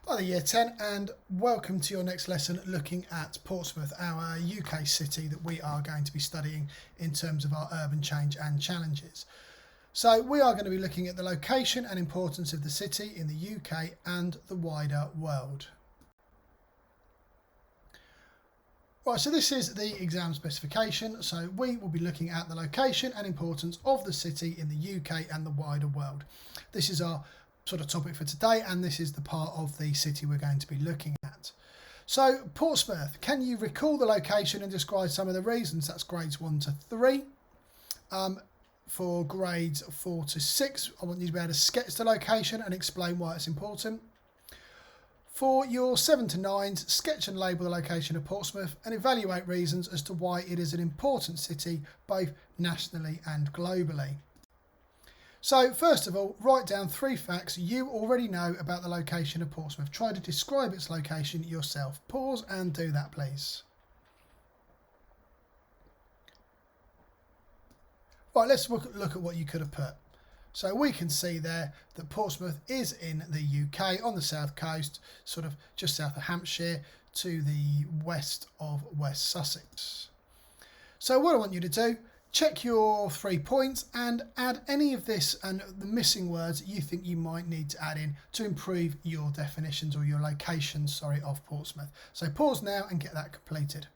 Hi there Year 10 and welcome to your next lesson looking at Portsmouth, our UK city that we are going to be studying in terms of our urban change and challenges. So we are going to be looking at the location and importance of the city in the UK and the wider world. Right, so this is the exam specification. So we will be looking at the location and importance of the city in the UK and the wider world. This is our sort of topic for today, and this is the part of the city we're going to be looking at. So Portsmouth, can you recall the location and describe some of the reasons? That's grades 1 to 3. For grades 4 to 6, I want you to be able to sketch the location and explain why it's important. For your 7 to 9s, sketch and label the location of Portsmouth and evaluate reasons as to why it is an important city both nationally and globally. So first of all, write down 3 facts you already know about the location of Portsmouth. Try to describe its location yourself. Pause and do that, please. Right, let's look at what you could have put. So we can see there that Portsmouth is in the UK on the south coast, sort of just south of Hampshire to the west of West Sussex. So what I want you to do, check your 3 points and add any of this and the missing words that you think you might need to add in to improve your definitions or your locations, of Portsmouth. So pause now and get that completed.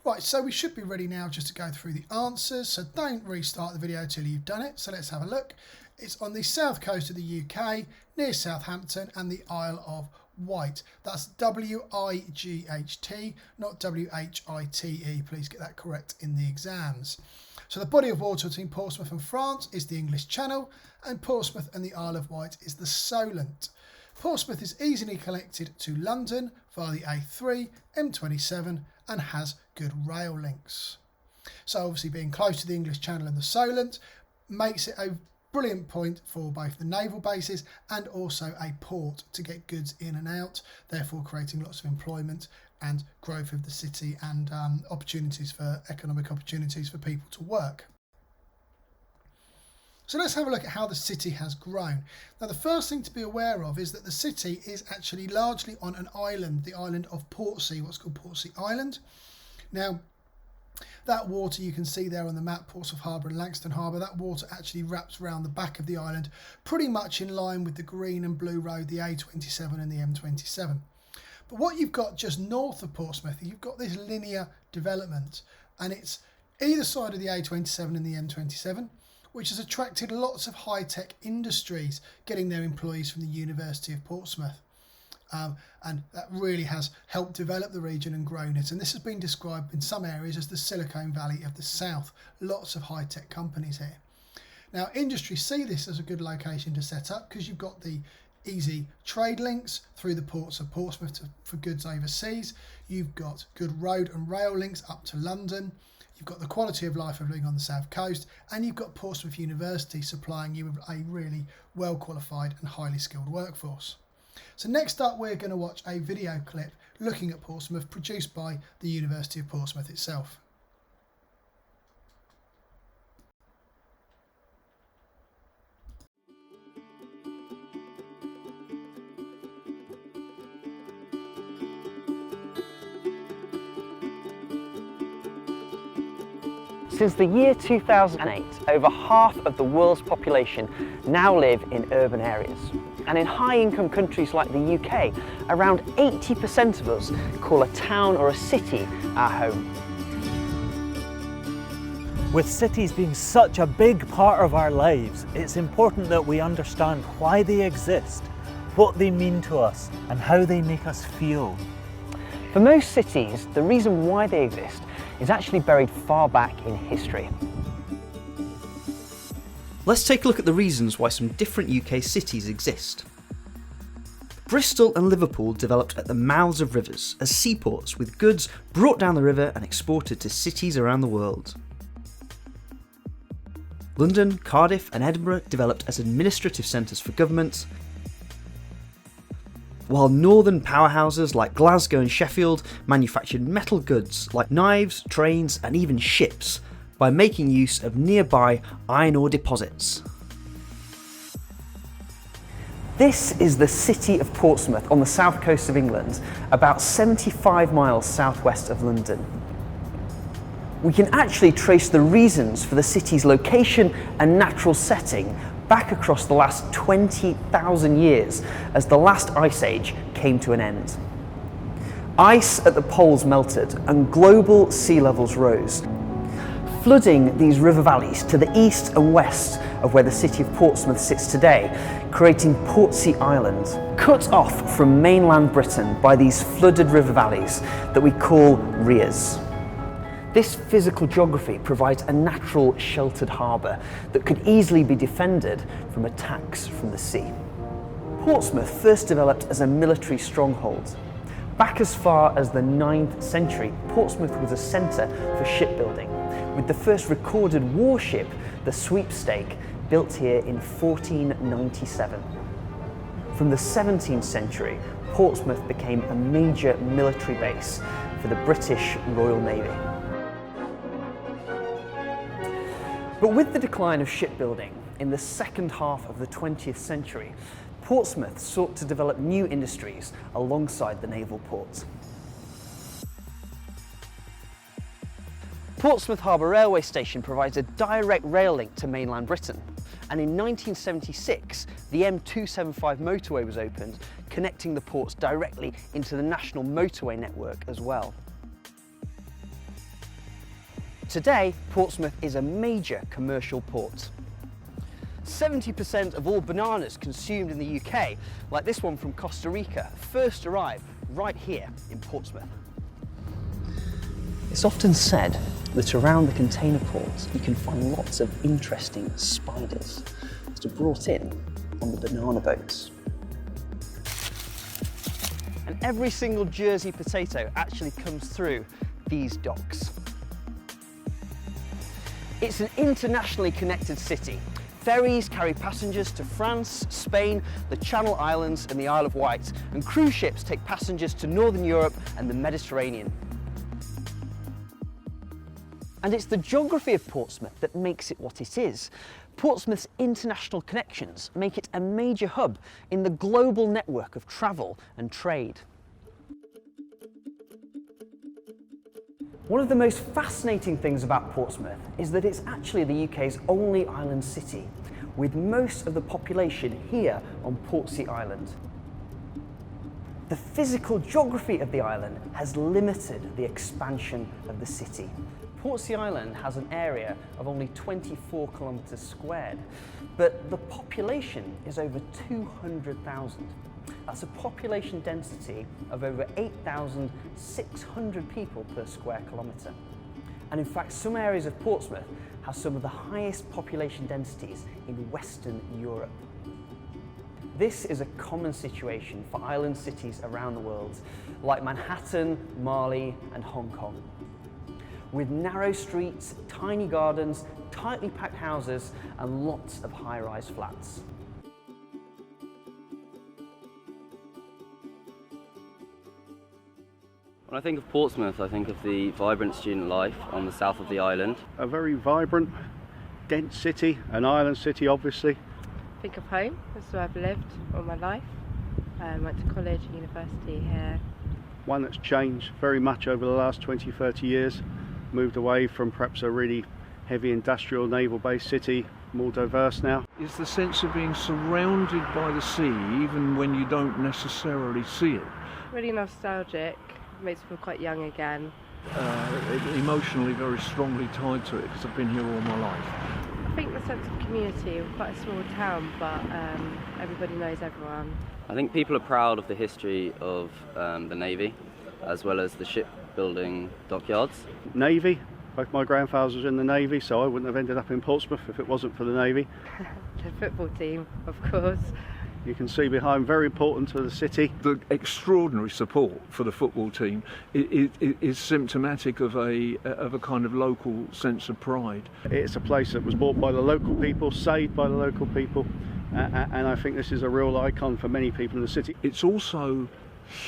Right, so we should be ready now just to go through the answers. So don't restart the video till you've done it. So let's have a look. It's on the south coast of the UK, near Southampton and the Isle of Wight. That's W-I-G-H-T, not W-H-I-T-E. Please get that correct in the exams. So the body of water between Portsmouth and France is the English Channel, and Portsmouth and the Isle of Wight is the Solent. Portsmouth is easily connected to London via the A3, M27 and has good rail links. So obviously being close to the English Channel and the Solent makes it a brilliant point for both the naval bases and also a port to get goods in and out, therefore creating lots of employment and growth of the city and economic opportunities for people to work. So let's have a look at how the city has grown. Now the first thing to be aware of is that the city is actually largely on an island, the island of Portsea, what's called Portsea Island. Now that water you can see there on the map, Portsmouth Harbour and Langstone Harbour, that water actually wraps around the back of the island, pretty much in line with the green and blue road, the A27 and the M27. But what you've got just north of Portsmouth, you've got this linear development, and it's either side of the A27 and the M27, which has attracted lots of high-tech industries getting their employees from the University of Portsmouth. And that really has helped develop the region and grown it. And this has been described in some areas as the Silicon Valley of the South. Lots of high-tech companies here. Now, industry see this as a good location to set up because you've got the easy trade links through the ports of Portsmouth for goods overseas. You've got good road and rail links up to London. You've got the quality of life of living on the south coast, and you've got Portsmouth University supplying you with a really well qualified and highly skilled workforce. So next up we're going to watch a video clip looking at Portsmouth produced by the University of Portsmouth itself. Since the year 2008, over half of the world's population now live in urban areas. And in high-income countries like the UK, around 80% of us call a town or a city our home. With cities being such a big part of our lives, it's important that we understand why they exist, what they mean to us, and how they make us feel. For most cities, the reason why they exist is actually buried far back in history. Let's take a look at the reasons why some different UK cities exist. Bristol and Liverpool developed at the mouths of rivers as seaports with goods brought down the river and exported to cities around the world. London, Cardiff and Edinburgh developed as administrative centres for government, while northern powerhouses like Glasgow and Sheffield manufactured metal goods like knives, trains and even ships by making use of nearby iron ore deposits. This is the city of Portsmouth on the south coast of England, about 75 miles southwest of London. We can actually trace the reasons for the city's location and natural setting back across the last 20,000 years as the last ice age came to an end. Ice at the poles melted and global sea levels rose, flooding these river valleys to the east and west of where the city of Portsmouth sits today, creating Portsea Island, cut off from mainland Britain by these flooded river valleys that we call ríos. This physical geography provides a natural sheltered harbour that could easily be defended from attacks from the sea. Portsmouth first developed as a military stronghold. Back as far as the 9th century, Portsmouth was a centre for shipbuilding, with the first recorded warship, the Sweepstake, built here in 1497. From the 17th century, Portsmouth became a major military base for the British Royal Navy. But with the decline of shipbuilding in the second half of the 20th century, Portsmouth sought to develop new industries alongside the naval port. Portsmouth Harbour Railway Station provides a direct rail link to mainland Britain, and in 1976 the M275 motorway was opened, connecting the ports directly into the national motorway network as well. Today, Portsmouth is a major commercial port. 70% of all bananas consumed in the UK, like this one from Costa Rica, first arrived right here in Portsmouth. It's often said that around the container ports you can find lots of interesting spiders that are brought in on the banana boats. And every single Jersey potato actually comes through these docks. It's an internationally connected city. Ferries carry passengers to France, Spain, the Channel Islands and the Isle of Wight, and cruise ships take passengers to Northern Europe and the Mediterranean. And it's the geography of Portsmouth that makes it what it is. Portsmouth's international connections make it a major hub in the global network of travel and trade. One of the most fascinating things about Portsmouth is that it's actually the UK's only island city, with most of the population here on Portsea Island. The physical geography of the island has limited the expansion of the city. Portsea Island has an area of only 24 kilometres squared, but the population is over 200,000. That's a population density of over 8,600 people per square kilometre. And in fact, some areas of Portsmouth have some of the highest population densities in Western Europe. This is a common situation for island cities around the world, like Manhattan, Mali and Hong Kong. With narrow streets, tiny gardens, tightly packed houses and lots of high-rise flats. When I think of Portsmouth, I think of the vibrant student life on the south of the island. A very vibrant, dense city, an island city obviously. Think of home, that's where I've lived all my life. Went to college and university here. One that's changed very much over the last 20-30 years. Moved away from perhaps a really heavy industrial naval based city, more diverse now. It's the sense of being surrounded by the sea even when you don't necessarily see it. Really nostalgic, makes me feel quite young again. Emotionally very strongly tied to it because I've been here all my life. I think the sense of community. We're quite a small town, but everybody knows everyone. I think people are proud of the history of the Navy, as well as the shipbuilding dockyards. Navy, both my grandfathers was in the Navy, so I wouldn't have ended up in Portsmouth if it wasn't for the Navy. The football team, of course. You can see behind, very important to the city. The extraordinary support for the football team is symptomatic of a kind of local sense of pride. It's a place that was bought by the local people, saved by the local people, and I think this is a real icon for many people in the city. It's also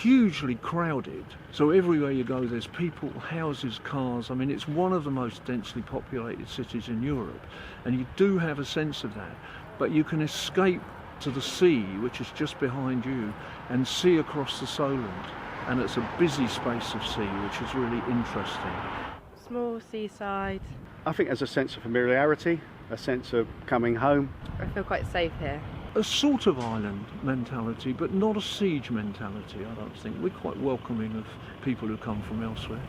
hugely crowded, so everywhere you go there's people, houses, cars. I mean, it's one of the most densely populated cities in Europe, and you do have a sense of that, but you can escape to the sea, which is just behind you, and see across the Solent. And it's a busy space of sea, which is really interesting. Small seaside. I think there's a sense of familiarity, a sense of coming home. I feel quite safe here. A sort of island mentality, but not a siege mentality, I don't think. We're quite welcoming of people who come from elsewhere.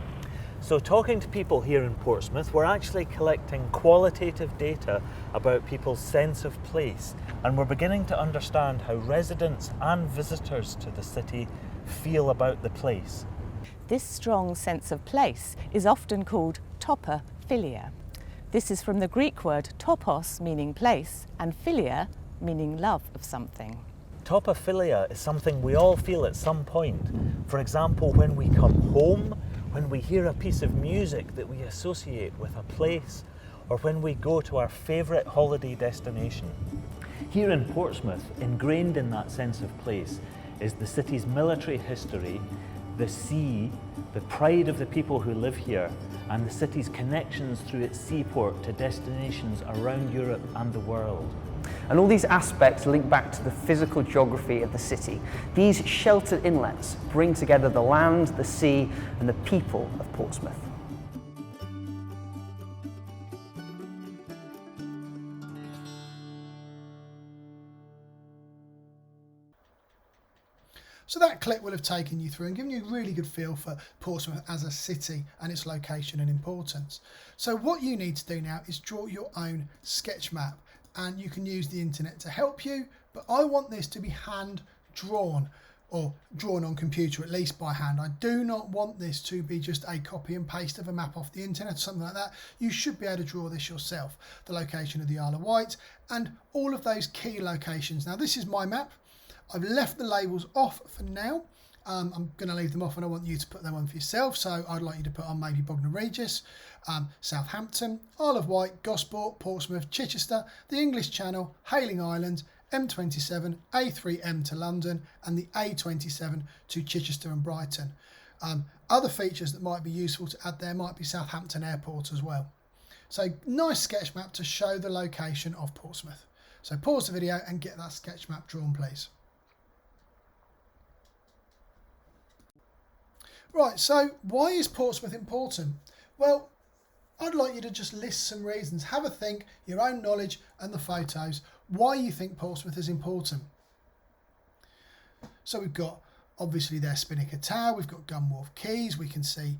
So talking to people here in Portsmouth, we're actually collecting qualitative data about people's sense of place, and we're beginning to understand how residents and visitors to the city feel about the place. This strong sense of place is often called topophilia. This is from the Greek word topos, meaning place, and philia, meaning love of something. Topophilia is something we all feel at some point. For example, when we come home, when we hear a piece of music that we associate with a place, or when we go to our favourite holiday destination. Here in Portsmouth, ingrained in that sense of place, is the city's military history, the sea, the pride of the people who live here, and the city's connections through its seaport to destinations around Europe and the world. And all these aspects link back to the physical geography of the city. These sheltered inlets bring together the land, the sea, and the people of Portsmouth. So that clip will have taken you through and given you a really good feel for Portsmouth as a city and its location and importance. So what you need to do now is draw your own sketch map, and you can use the internet to help you, but I want this to be hand drawn, or drawn on computer, at least by hand. I do not want this to be just a copy and paste of a map off the internet or something like that. You should be able to draw this yourself. The location of the Isle of Wight and all of those key locations. Now this is my map. I've left the labels off for now. I'm going to leave them off and I want you to put them on for yourself. So I'd like you to put on maybe Bognor Regis, Southampton, Isle of Wight, Gosport, Portsmouth, Chichester, the English Channel, Hayling Island, M27, A3M to London and the A27 to Chichester and Brighton. Other features that might be useful to add there might be Southampton Airport as well. So nice sketch map to show the location of Portsmouth. So pause the video and get that sketch map drawn, please. Right, so why is Portsmouth important? Well, I'd like you to just list some reasons. Have a think, your own knowledge and the photos, why you think Portsmouth is important. So we've got obviously their Spinnaker Tower, we've got Gunwharf Quays, we can see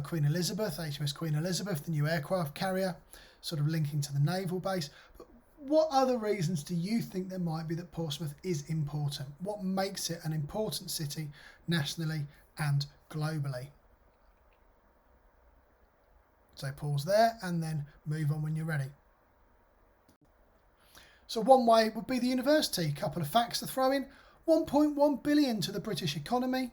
Queen Elizabeth, HMS Queen Elizabeth, the new aircraft carrier, sort of linking to the naval base. But what other reasons do you think there might be that Portsmouth is important? What makes it an important city nationally and globally? So pause there and then move on when you're ready. So one way would be the university. Couple of facts to throw in. 1.1 billion to the British economy.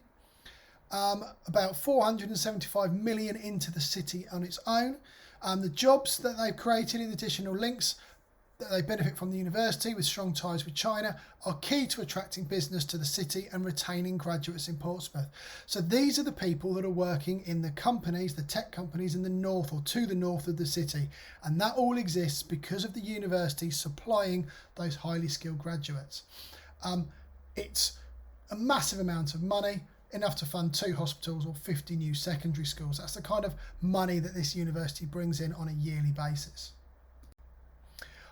About 475 million into the city on its own. The jobs that they've created in additional links that they benefit from the university with strong ties with China are key to attracting business to the city and retaining graduates in Portsmouth. So these are the people that are working in the companies, the tech companies in the north or to the north of the city. And that all exists because of the university supplying those highly skilled graduates. It's a massive amount of money, enough to fund 2 hospitals or 50 new secondary schools. That's the kind of money that this university brings in on a yearly basis.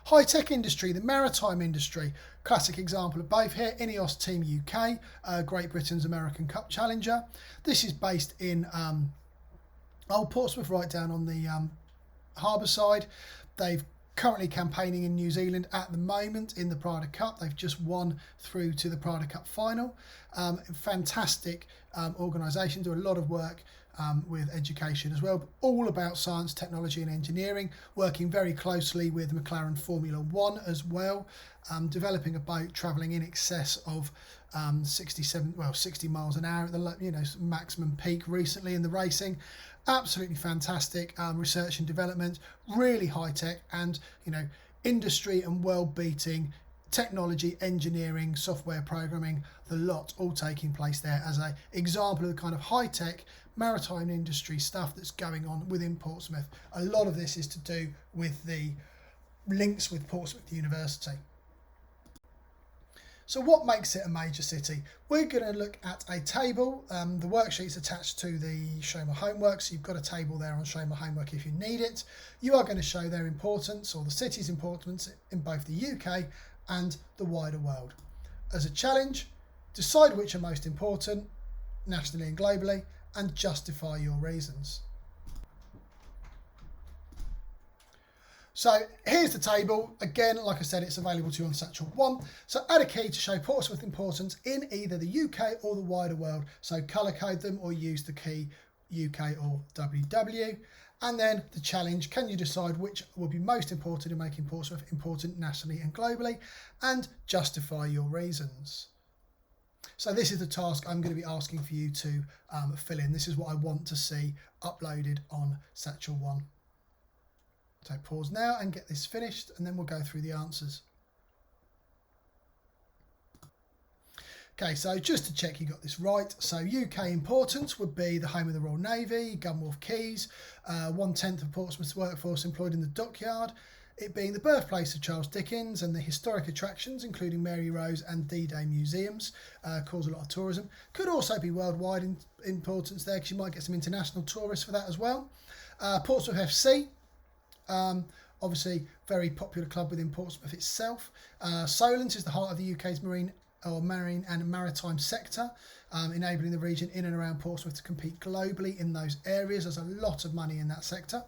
High-tech industry, the maritime industry, classic example of both here, Ineos Team UK, Great Britain's American Cup challenger. This is based in Old Portsmouth, right down on the harbour side. They've currently campaigning in New Zealand at the moment in the Prada Cup. They've just won through to the Prada Cup final. Fantastic organisation, do a lot of work with education as well, but all about science, technology and engineering, working very closely with McLaren Formula One as well, developing a boat travelling in excess of 60 miles an hour at the maximum peak recently in the racing. Absolutely fantastic research and development, really high tech and industry and world beating technology, engineering, software programming, the lot all taking place there as an example of the kind of high tech maritime industry stuff that's going on within Portsmouth. A lot of this is to do with the links with Portsmouth University. So what makes it a major city? We're going to look at a table. The worksheet's attached to the Show My Homework, so you've got a table there on Show My Homework if you need it. You are going to show their importance, or the city's importance, in both the UK and the wider world. As a challenge, decide which are most important, nationally and globally, and justify your reasons. So here's the table. Again, like I said, it's available to you on Satchel 1. So add a key to show Portsmouth importance in either the UK or the wider world. So colour code them or use the key UK or WW. And then the challenge, can you decide which will be most important in making Portsmouth important nationally and globally, and justify your reasons. So this is the task I'm going to be asking for you to fill in. This is what I want to see uploaded on Satchel 1. So pause now and get this finished, and then we'll go through the answers. Okay, so just to check you got this right, so UK importance would be the home of the Royal Navy, Gunwharf Quays, 1/10 of Portsmouth's workforce employed in the dockyard, it being the birthplace of Charles Dickens, and the historic attractions including Mary Rose and D-Day museums cause a lot of tourism. Could also be worldwide importance there, because you might get some international tourists for that as well. Portsmouth FC, obviously very popular club within Portsmouth itself. Solent is the heart of the UK's marine and maritime sector, enabling the region in and around Portsmouth to compete globally in those areas. There's a lot of money in that sector.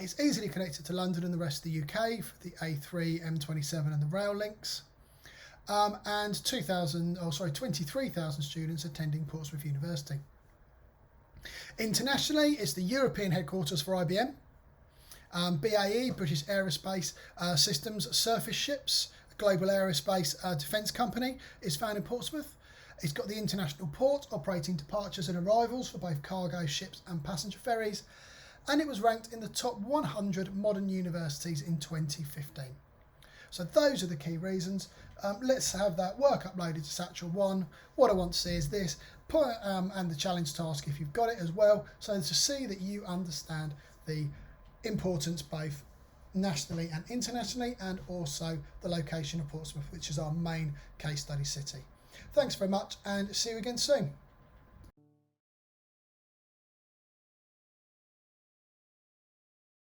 It's easily connected to London and the rest of the UK for the A3, M27 and the rail links. And 23,000 students attending Portsmouth University. Internationally, it's the European headquarters for IBM. BAE, British Aerospace Systems surface ships, a global aerospace defence company, is found in Portsmouth. It's got the international port operating departures and arrivals for both cargo ships and passenger ferries, and it was ranked in the top 100 modern universities in 2015. So those are the key reasons. Let's have that work uploaded to Satchel 1. What I want to see is this, and the challenge task if you've got it as well, so to see that you understand the importance both nationally and internationally, and also the location of Portsmouth, which is our main case study city. Thanks very much, and see you again soon.